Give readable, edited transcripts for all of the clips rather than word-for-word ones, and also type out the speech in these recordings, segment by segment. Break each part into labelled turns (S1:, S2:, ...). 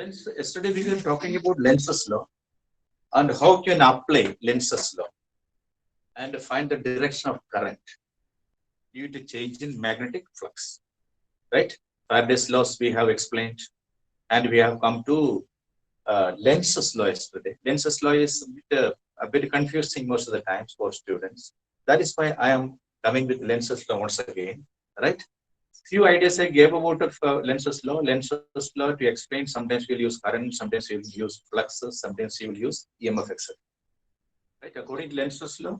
S1: Students, yesterday we were talking about Lenz's law and how can apply Lenz's law and find the direction of current due to change in magnetic flux. Right? Faraday's laws we have explained, and we have come to Lenz's law yesterday. Lenz's law is a bit confusing most of the times for students. That is why I am coming with Lenz's law once again. Right? Few ideas I gave about Lenz's law. Lenz's law to explain. Sometimes we'll use current, sometimes we'll use fluxes, sometimes we will use EMF, etc. Right? According to Lenz's law,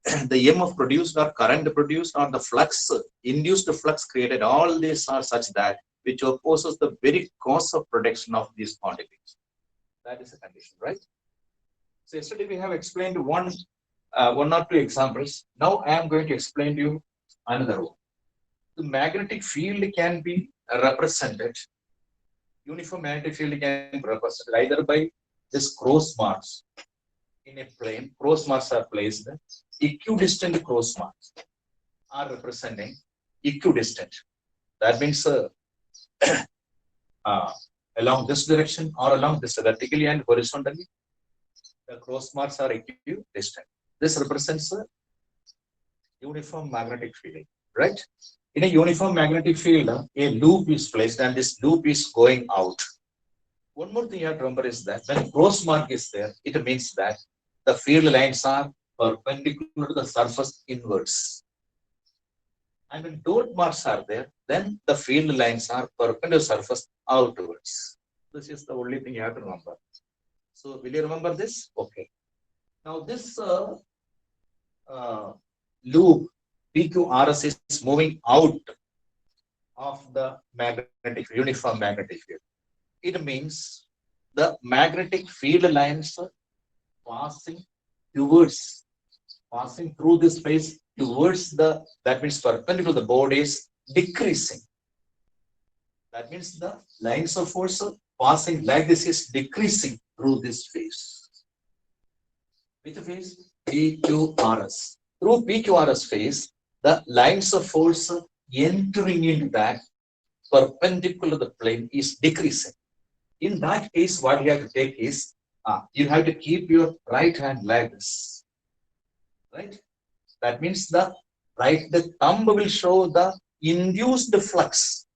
S1: the EMF produced or current produced or the flux induced flux created, all these are such that which opposes the very cause of production of these quantities. That is a condition, right? So yesterday we have explained one or two examples. Now I am going to explain to you another one. The magnetic field can be represented, uniform magnetic field can be represented either by this cross marks in a plane. Cross marks are placed, equidistant cross marks are representing equidistant. That means along this direction or along this vertically and horizontally, the cross marks are equidistant. This represents a uniform magnetic field, right? In a uniform magnetic field, a loop is placed and this loop is going out. One more thing you have to remember is that when cross mark is there, it means that the field lines are perpendicular to the surface inwards. And when dot marks are there, then the field lines are perpendicular to surface outwards. This is the only thing you have to remember. So will you remember this? Okay. Now this loop PQRS is moving out of the magnetic uniform magnetic field. It means the magnetic field lines passing through this space towards that means perpendicular to the body is decreasing. That means the lines of force passing like this is decreasing through this phase. Which phase? PQRS. Through PQRS phase, the lines of force entering into that perpendicular to the plane is decreasing. In that case, what you have to take is you have to keep your right hand like this, right? That means the thumb will show the induced flux,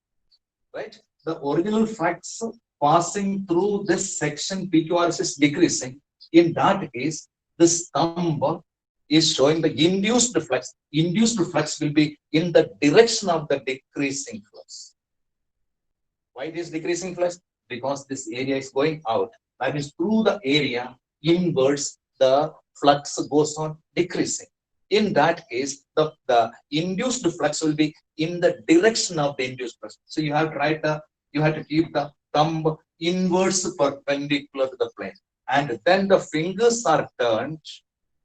S1: right? The original flux passing through this section PQRS is decreasing. In that case, this thumb is showing the induced flux. Induced flux will be in the direction of the decreasing flux. Why it is decreasing flux? Because this area is going out. That is through the area inwards, the flux goes on decreasing. In that case, the induced flux will be in the direction of the induced flux. So you have to keep the thumb inwards perpendicular to the plane. And then the fingers are turned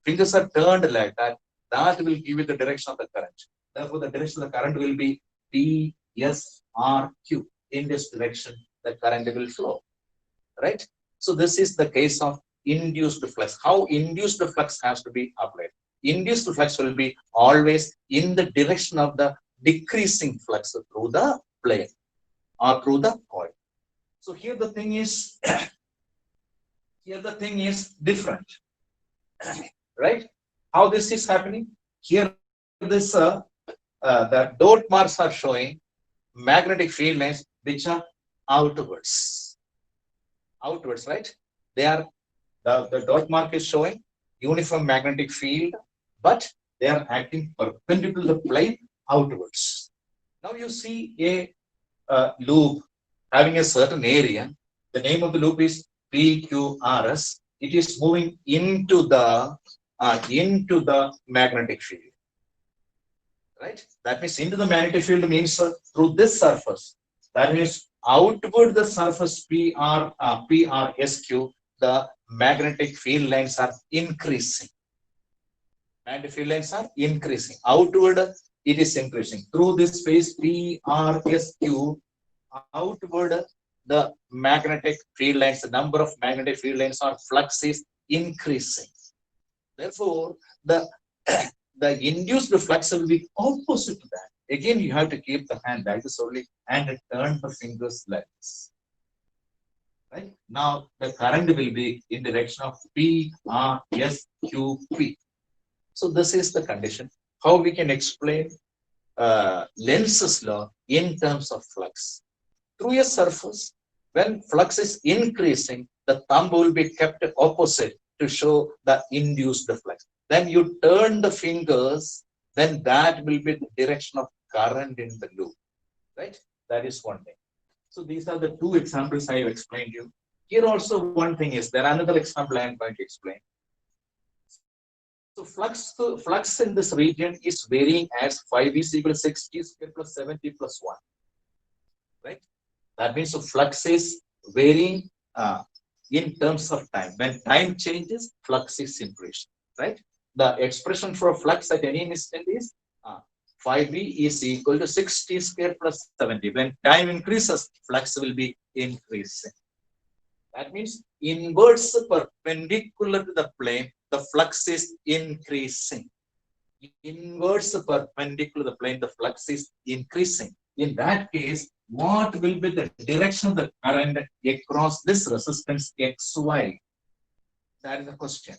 S1: like that. That will give you the direction of the current. Therefore, the direction of the current will be PSRQ. In this direction, the current will flow. Right? So this is the case of induced flux. How induced flux has to be applied? Induced flux will be always in the direction of the decreasing flux through the plane or through the coil. So here the thing is different. Right? How this is happening? Here, this the dot marks are showing magnetic field lines which are outwards. Outwards, right? They are the dot mark is showing uniform magnetic field, but they are acting perpendicular to the plane outwards. Now you see a loop having a certain area. The name of the loop is PQRS. It is moving into the magnetic field, right? That means into the magnetic field means through this surface. That means outward the surface PRSQ, the magnetic field lines are increasing. Magnetic field lines are increasing. Outward it is increasing. Through this space PRSQ, outward the magnetic field lines, the number of magnetic field lines or flux is increasing. Therefore, the induced flux will be opposite to that. Again, you have to keep the hand like this only and turn the fingers like this. Now the current will be in direction of P, R, S, Q, P. So this is the condition. How we can explain Lenz's law in terms of flux. Through a surface, when flux is increasing, the thumb will be kept opposite to show the induced flux. Then you turn the fingers, then that will be the direction of current in the loop, right? That is one thing. So these are the two examples I have explained you. Here also one thing is there another example I am going to explain. So flux in this region is varying as 5 is equal to 60 square plus 70 plus 1. Right? That means the flux is varying in terms of time. When time changes, flux is increased. Right? The expression for flux at any instant is 5V is equal to 60 square plus 70. When time increases, flux will be increasing. That means inwards perpendicular to the plane, the flux is increasing. Inwards perpendicular to the plane, the flux is increasing. In that case, what will be the direction of the current across this resistance XY? That is the question.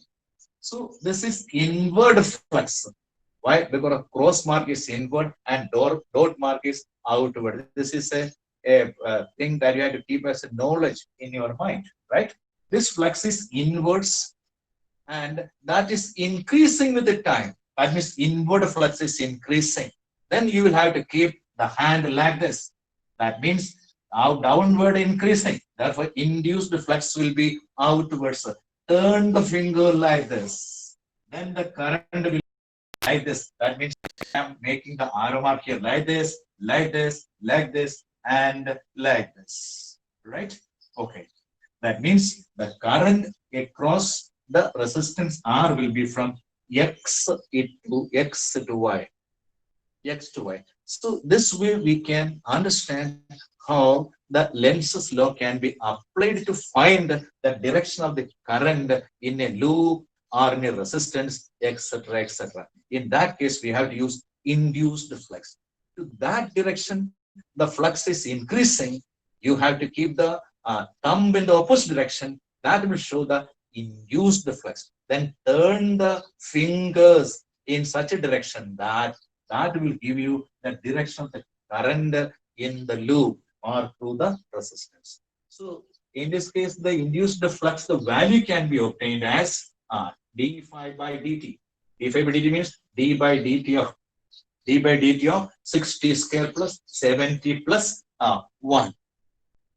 S1: So this is inward flux. Why? Because a cross mark is inward and dot mark is outward. This is a thing that you have to keep as a knowledge in your mind, right? This flux is inwards and that is increasing with the time. That means inward flux is increasing. Then you will have to keep the hand like this. That means downward increasing. Therefore, induced flux will be outwards. Turn the finger like this. Then the current will like this. That means I'm making the arrow mark here like this, like this, like this, and like this. Right? Okay. That means the current across the resistance R will be from X to X to Y. X to Y. So this way we can understand how the Lenz's law can be applied to find the direction of the current in a loop or in a resistance, etc., etc. In that case, we have to use induced flux. To that direction, the flux is increasing. You have to keep the thumb in the opposite direction. That will show the induced flux. Then turn the fingers in such a direction that will give you the direction of the current in the loop or through the resistance. So in this case, the induced flux, the value can be obtained as d phi by dt. d phi by dt means d by dt of 60 square plus 70 plus 1.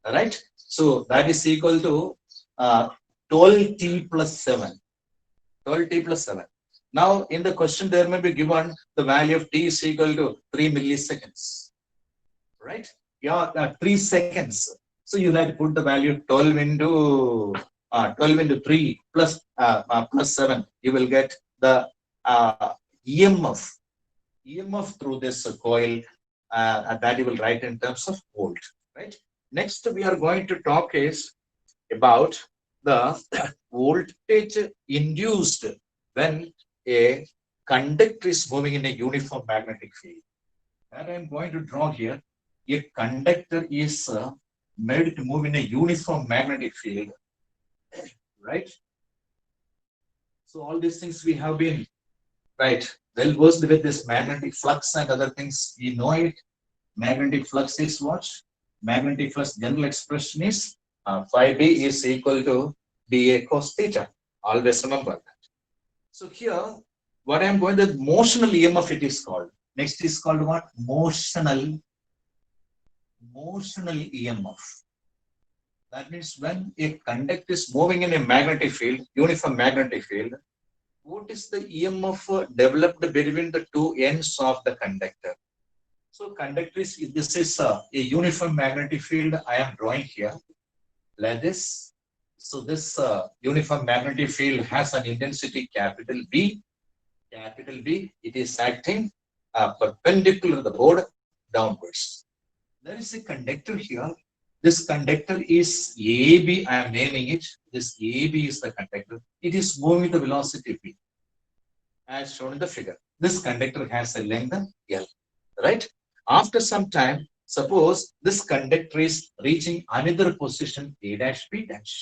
S1: Right? So that is equal to 12t plus 7. 12t plus 7. Now, in the question, there may be given the value of t is equal to 3 milliseconds. Right? Yeah, 3 seconds. So you have to put the value 12 into 3 plus 7. You will get the EMF through this coil that you will write in terms of volt. Right? Next, we are going to talk is about the voltage induced when a conductor is moving in a uniform magnetic field. And I'm going to draw here, a conductor is made to move in a uniform magnetic field, right? So all these things we have been, right, well versed with this magnetic flux and other things, we know it. Magnetic flux is what? Magnetic flux general expression is phi b is equal to dA cos theta. Always remember that. So here, what I am going to, motional EMF it is called. Next is called what? Motional EMF. That means when a conductor is moving in a magnetic field, uniform magnetic field, what is the EMF developed between the two ends of the conductor? So conductor is, this is a uniform magnetic field I am drawing here, like this. So this uniform magnetic field has an intensity capital B. Capital B, it is acting perpendicular to the board downwards. There is a conductor here. This conductor is AB, I am naming it. This AB is the conductor. It is moving with the velocity V, as shown in the figure. This conductor has a length L, right? After some time, Suppose this conductor is reaching another position A dash B dash.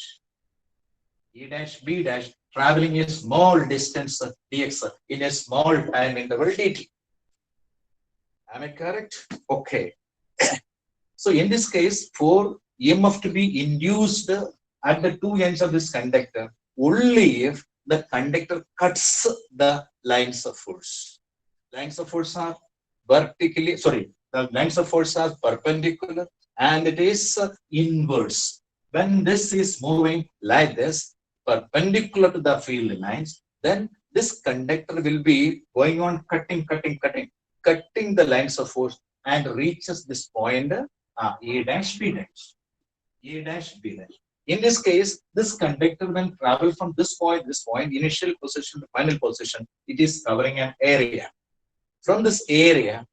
S1: A dash B dash traveling a small distance dx in a small time interval dt. Am I correct? Okay. So in this case, for EMF to be induced at the two ends of this conductor, only if the conductor cuts the lines of force. Lines of force are the lines of force are perpendicular and it is inverse. When this is moving like this, perpendicular to the field lines, then this conductor will be going on cutting the lines of force and reaches this point A dash B dash. A dash B dash. In this case, this conductor when travel from this point, initial position to final position, it is covering an area. From this area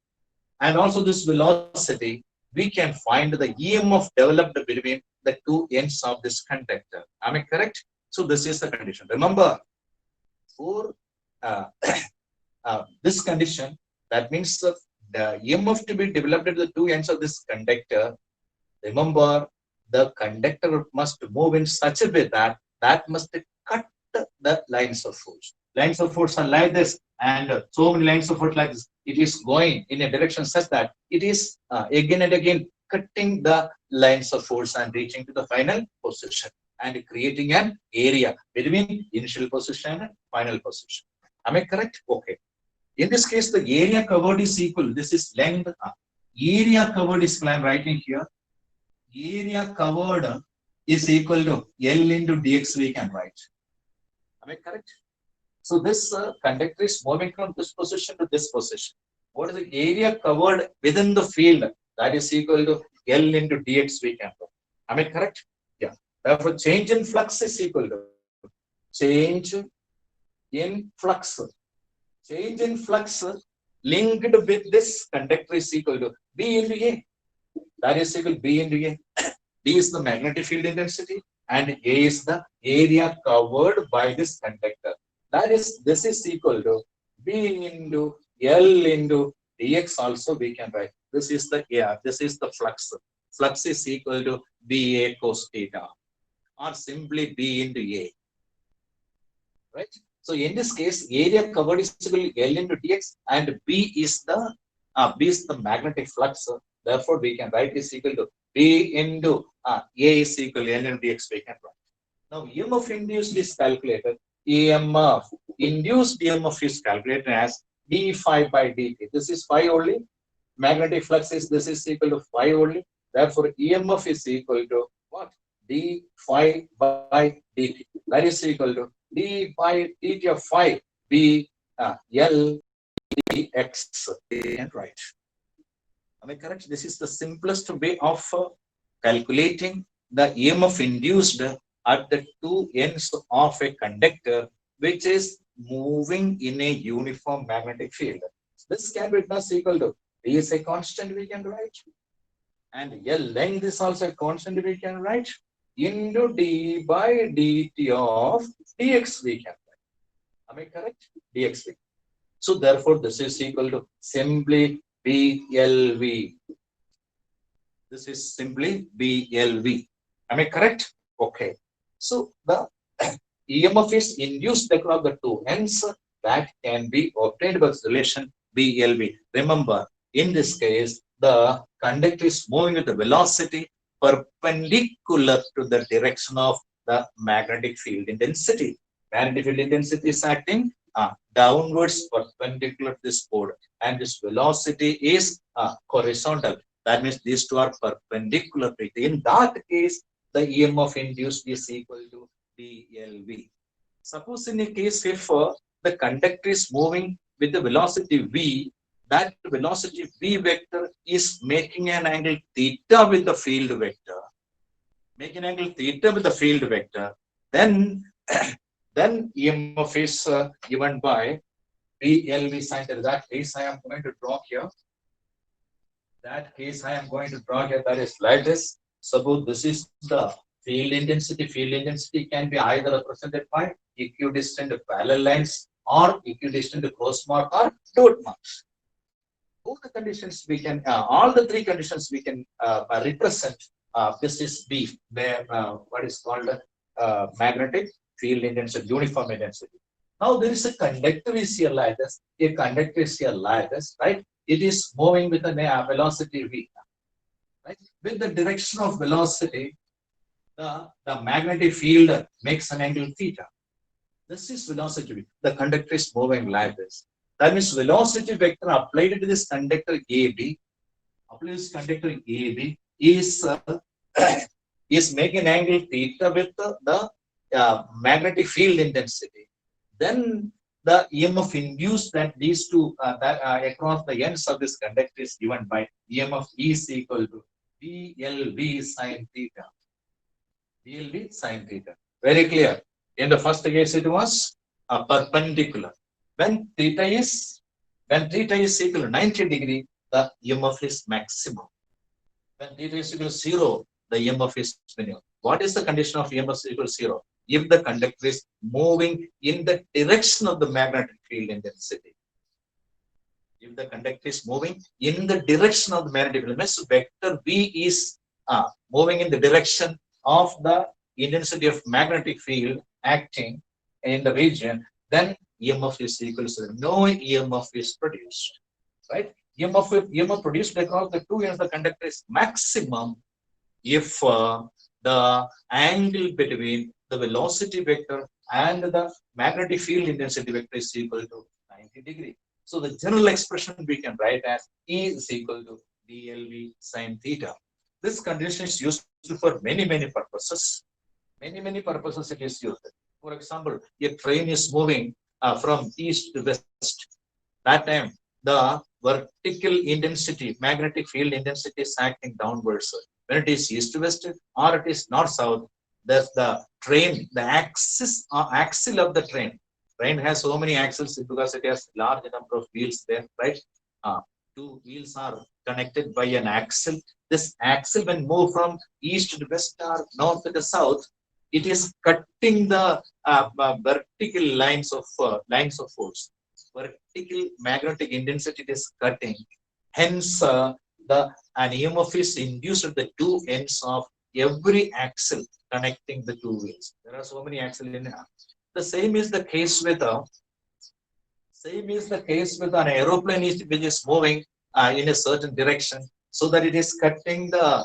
S1: and also this velocity, we can find the EMF developed between the two ends of this conductor. Am I correct? So this is the condition. Remember, for this condition, that means the EMF to be developed at the two ends of this conductor. Remember, the conductor must move in such a way that must cut the lines of force. Lines of force are like this, and so many lines of force like this. It is going in a direction such that it is again and again cutting the lines of force and reaching to the final position and creating an area between initial position and final position. Am I correct? Okay. In this case, the area covered is equal. This is length. Area covered is, I am writing here. Area covered is equal to L into dx, we can write. Am I correct? So this conductor is moving from this position to this position. What is the area covered within the field? That is equal to L into dx, we can write. Am I correct? Yeah. Therefore, change in flux is equal to change in flux. Change in flux linked with this conductor is equal to B into A. That is equal to B into A. B is the magnetic field intensity and A is the area covered by this conductor. That is, this is equal to B into L into dx also we can write. This is the flux. Flux is equal to BA cos theta or simply B into A. Right? So in this case, area covered is equal to L into dx and B is the magnetic flux. Therefore, we can write is equal to B into A is equal to L into dx. We can write. Now, EMF induced is calculated. EMF induced EMF is calculated as d phi by dt. This is phi only. Magnetic flux is this is equal to phi only. Therefore, EMF is equal to what? D phi by dt. That is equal to d by dt of phi b L dx. And right. Am I correct? This is the simplest way of calculating the EMF induced at the two ends of a conductor, which is moving in a uniform magnetic field. This can be written as equal to D is a constant we can write, and L length is also a constant we can write, into D by dt of dx we can write. Am I correct? Dx. So therefore, this is equal to simply BLV. This is simply BLV. Am I correct? Okay. So the EMF is induced across the two ends that can be obtained by this relation BLV. Remember, in this case, the conductor is moving with the velocity perpendicular to the direction of the magnetic field intensity. Magnetic field intensity is acting downwards perpendicular to this pole, and this velocity is horizontal. That means these two are perpendicular. In that case, the EMF induced is equal to BLV. Suppose in a case if the conductor is moving with the velocity V, that velocity V vector is making an angle theta with the field vector. Make an angle theta with the field vector. Then EMF is given by BLV sin theta. That case I am going to draw here. That is like this. Suppose this is the field intensity. Field intensity can be either represented by equidistant parallel lines or equidistant cross mark or dot marks. All the conditions we can, all the three conditions we can represent. This is B, where what is called magnetic field intensity, uniform intensity. Now there is a conductor is here like this. A conductor is here like this, right? It is moving with a velocity v, right? With the direction of velocity, the magnetic field makes an angle theta. This is velocity v. The conductor is moving like this. That means velocity vector applied to this conductor AB, applied to this conductor AB is making angle theta with the magnetic field intensity. Then the EMF induced that these two across the ends of this conductor is given by EMF E is equal to BLV sine theta. BLV sine theta. Very clear. In the first case, it was perpendicular. When theta is equal to 90 degree, the EMF is maximum. When theta is equal to 0, the EMF is minimum. What is the condition of EMF is equal to 0? If the conductor is moving in the direction of the magnetic field intensity. If the conductor is moving in the direction of the magnetic field, means vector V is moving in the direction of the intensity of magnetic field acting in the region, then EMF is equal to 0. No EMF is produced, right? EMF produced across the two ends of the conductor is maximum if the angle between the velocity vector and the magnetic field intensity vector is equal to 90 degree. So the general expression we can write as E is equal to BLV sine theta. This condition is used for many purposes. Many purposes it is used. For example, a train is moving from east to west. That time, the vertical intensity, magnetic field intensity is acting downwards. When it is east to west or it is north south, the train, the axle of the train has so many axles because it has large number of wheels there, right? Two wheels are connected by an axle. This axle, when moved from east to west or north to the south, it is cutting the vertical lines of force. Vertical magnetic intensity is cutting. Hence, an EMF is induced at the two ends of every axle connecting the two wheels. There are so many axles in here. The same is the case with an aeroplane which is moving in a certain direction, so that it is cutting the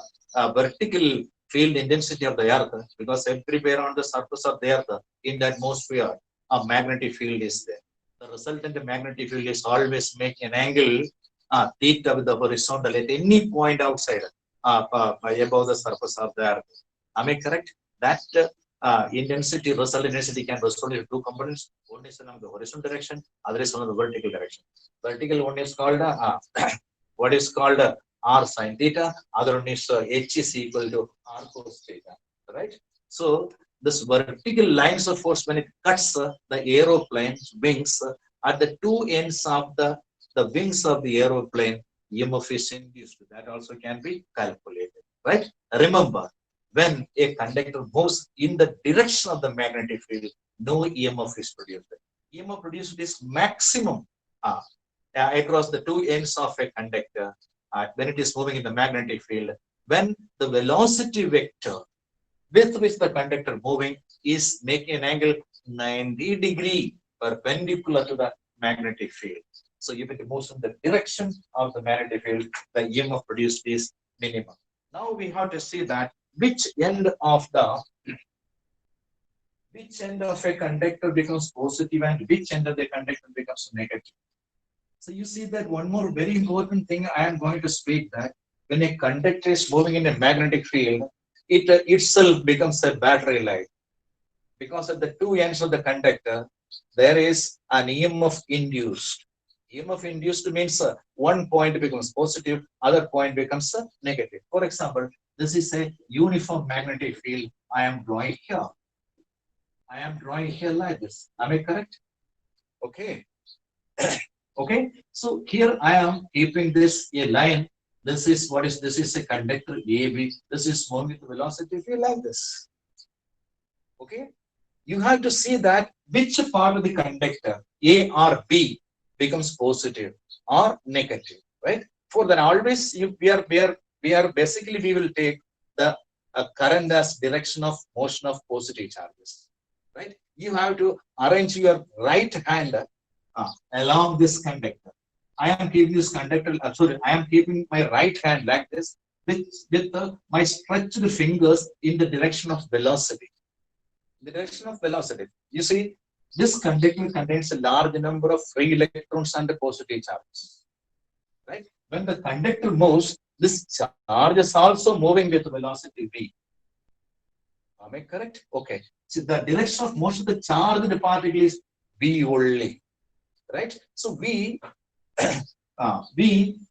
S1: vertical field intensity of the earth, because everywhere on the surface of the earth in the atmosphere a magnetic field is there. The resultant magnetic field is always making an angle theta with the horizontal at any point outside above the surface of the earth. Am I correct? That intensity, resultant intensity can result in two components. One is along the horizontal direction, other is along the vertical direction. Vertical one is called what is called R sine theta, other one is H is equal to R cos theta, right? So this vertical lines of force, when it cuts the aeroplane's wings at the two ends of the wings of the aeroplane, EMF is induced. That also can be calculated, right? Remember, when a conductor moves in the direction of the magnetic field, no EMF is produced. EMF produced is maximum across the two ends of a conductor when it is moving in the magnetic field, when the velocity vector with which the conductor moving is making an angle 90 degree perpendicular to the magnetic field. So if it moves in the direction of the magnetic field, the EMF produced is minimum. Now we have to see that which end of a conductor becomes positive and which end of the conductor becomes negative. So you see that one more very important thing I am going to speak, that when a conductor is moving in a magnetic field, it itself becomes a battery light, because at the two ends of the conductor there is an EMF induced. EMF induced means one point becomes positive, other point becomes negative. For example, this is a uniform magnetic field I am drawing here. I am drawing here like this. Am I correct? Okay. Okay. So here I am keeping this a line. This is this is a conductor AB. This is moving with velocity field like this. Okay. You have to see that which part of the conductor, A or B, becomes positive or negative, right? For that, always we are basically we will take the current as direction of motion of positive charges, right? You have to arrange your right hand along this conductor. I am keeping this conductor. Sorry, I am keeping my right hand like this with my stretched fingers in the direction of velocity. The direction of velocity. You see, this conductor contains a large number of free electrons and positive charges. Right? When the conductor moves, this charge is also moving with velocity v. Am I correct? Okay. So the direction of motion of the charged particle is v only. Right? So we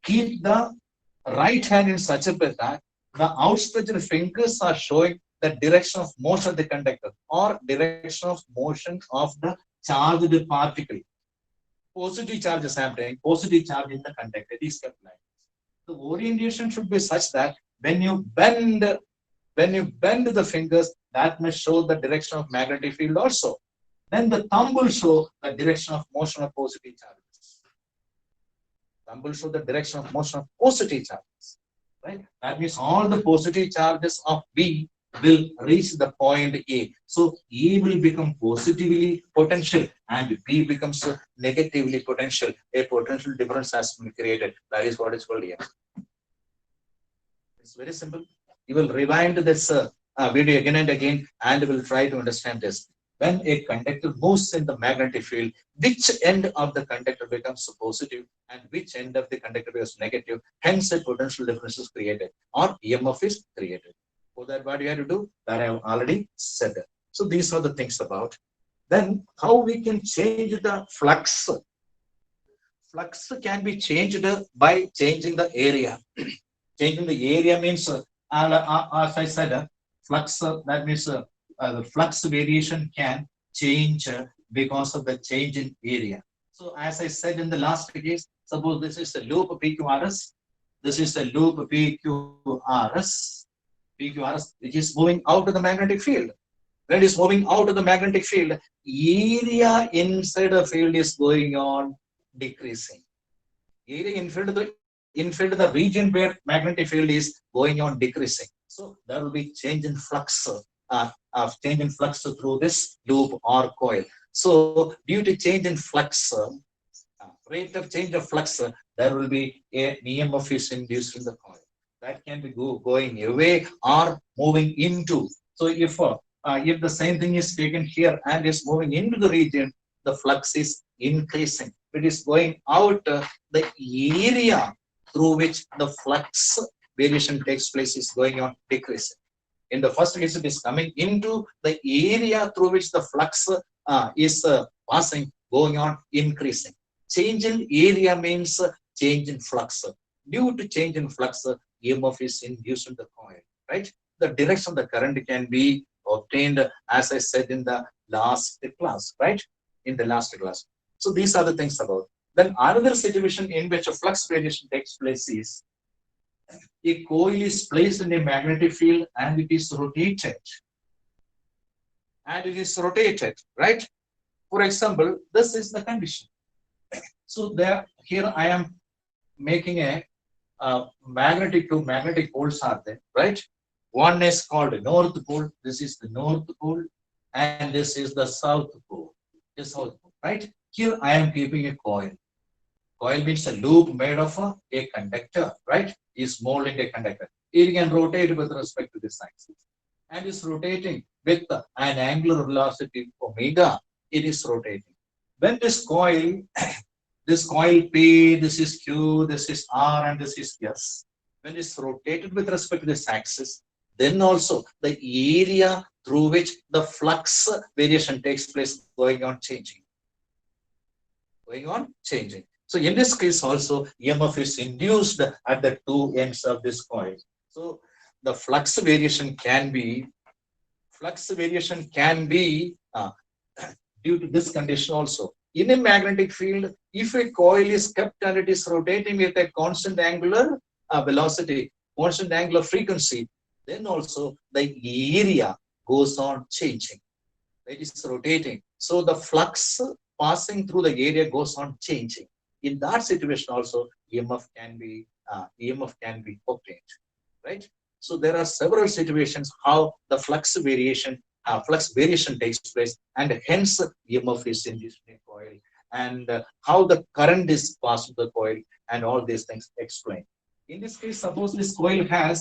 S1: keep the right hand in such a way that the outstretched fingers are showing the direction of motion of the conductor or direction of motion of the charged particle. Positive charge is happening, positive charge in the conductor is kept like this. The orientation should be such that when you bend the fingers, that may show the direction of magnetic field also. Then the thumb will show the direction of motion of positive charges. Thumb will show the direction of motion of positive charges. Right? That means all the positive charges of B will reach the point A. So A will become positively potential and B becomes negatively potential. A potential difference has been created. That is what is called EMF. It's very simple. You will rewind this video again and again and will try to understand this. When a conductor moves in the magnetic field, which end of the conductor becomes positive and which end of the conductor becomes negative, hence a potential difference is created or EMF is created. For that, what you have to do, that I have already said. So these are the things about. Then how we can change the flux. Flux can be changed by changing the area. Changing the area means, as I said, flux, that means the flux variation can change because of the change in area. So as I said in the last case, suppose this is a loop PQRS, this is a loop PQRS, which is moving out of the magnetic field. When it is moving out of the magnetic field, area inside the field is going on decreasing. Area inside the region where magnetic field is going on decreasing. So there will be change in flux, change in flux through this loop or coil. So due to change in flux, rate of change of flux, there will be an EMF is induced in the coil. That can be going away or moving into. So if the same thing is taken here and is moving into the region, the flux is increasing. It is going out, the area through which the flux variation takes place is going on decreasing. In the first case, it is coming into the area through which the flux is passing, going on increasing. Change in area means change in flux. Due to change in flux, EMF is induced in the coil, right? The direction of the current can be obtained, as I said in the last class, right? In the last class. So these are the things about. Then another situation in which a flux variation takes place is a coil is placed in a magnetic field and it is rotated. Right? For example, this is the condition. So here I am making a magnetic poles are there, right? One is called north pole. This is the north pole, and this is the south pole. Right? Here I am keeping a coil. Coil means a loop made of a conductor, right? Is molding a conductor. It can rotate with respect to this axis, and is rotating with an angular velocity omega. It is rotating. When this coil P, this is Q, this is R, and this is S. When it's rotated with respect to this axis, then also the area through which the flux variation takes place going on changing. So in this case also, EMF is induced at the two ends of this coil. So the flux variation can be due to this condition also. In a magnetic field, if a coil is kept and it is rotating with a constant angular velocity, constant angular frequency, then also the area goes on changing. It is rotating. So the flux passing through the area goes on changing. In that situation also, EMF can be obtained, right? So there are several situations how the flux variation takes place, and hence EMF is induced in a coil, and how the current is passed through the coil, and all these things explained. In this case, suppose this coil has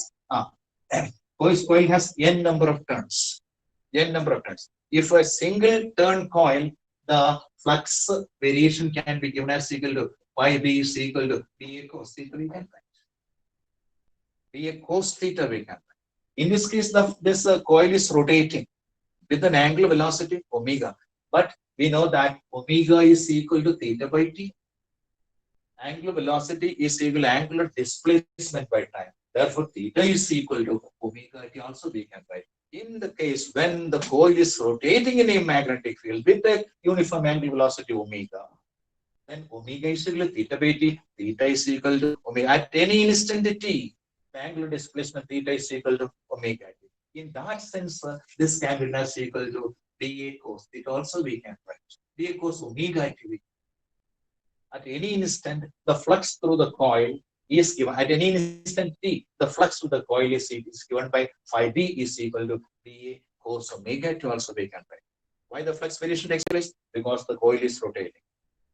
S1: coil has n number of turns. N number of turns. If a single turn coil, the flux variation can be given as equal to phi b is equal to dA cos theta, we can write. dA cos theta we can write. In this case, this coil is rotating with an angular velocity omega, but we know that omega is equal to theta by t. Angular velocity is equal to angular displacement by time. Therefore, theta is equal to omega t also we can write. In the case when the coil is rotating in a magnetic field with a uniform angular velocity omega, then omega is equal to theta by t, theta is equal to omega. At any instant t, the angular displacement theta is equal to omega t. In that sense, this can be as equal to dA cos theta also we can write. dA cos omega t. At any instant, the flux through the coil is given. At any instant t, the flux through the coil is given by phi b is equal to dA cos omega t also we can write. Why the flux variation takes place? Because the coil is rotating.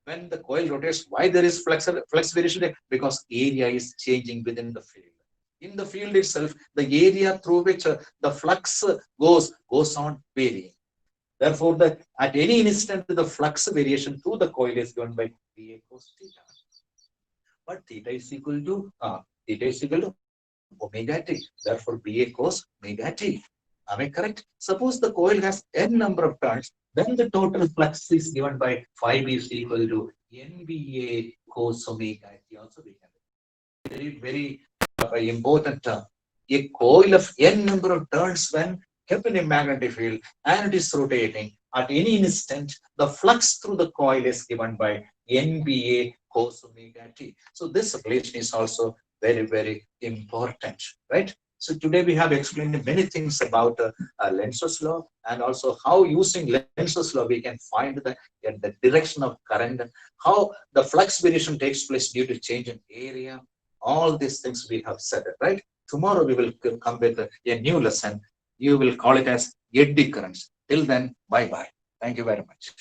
S1: When the coil rotates, why there is flux variation? Because area is changing within the field. In the field itself, the area through which the flux goes on varying. Therefore, at any instant, the flux variation through the coil is given by dA cos theta. But theta is equal to omega t. Therefore, dA cos omega t. Am I correct? Suppose the coil has n number of turns, then the total flux is given by phi b is equal to NBA cos omega t. Also, we can very important term. A coil of n number of turns when kept in a magnetic field and it is rotating, at any instant, the flux through the coil is given by NBA cos omega t. So this relation is also very, very important, right? So today we have explained many things about Lenz's law, and also how using Lenz's law we can find the direction of current, how the flux variation takes place due to change in area. All these things we have said, right? Tomorrow we will come with a new lesson. You will call it as eddy currents. Till then, bye-bye. Thank you very much.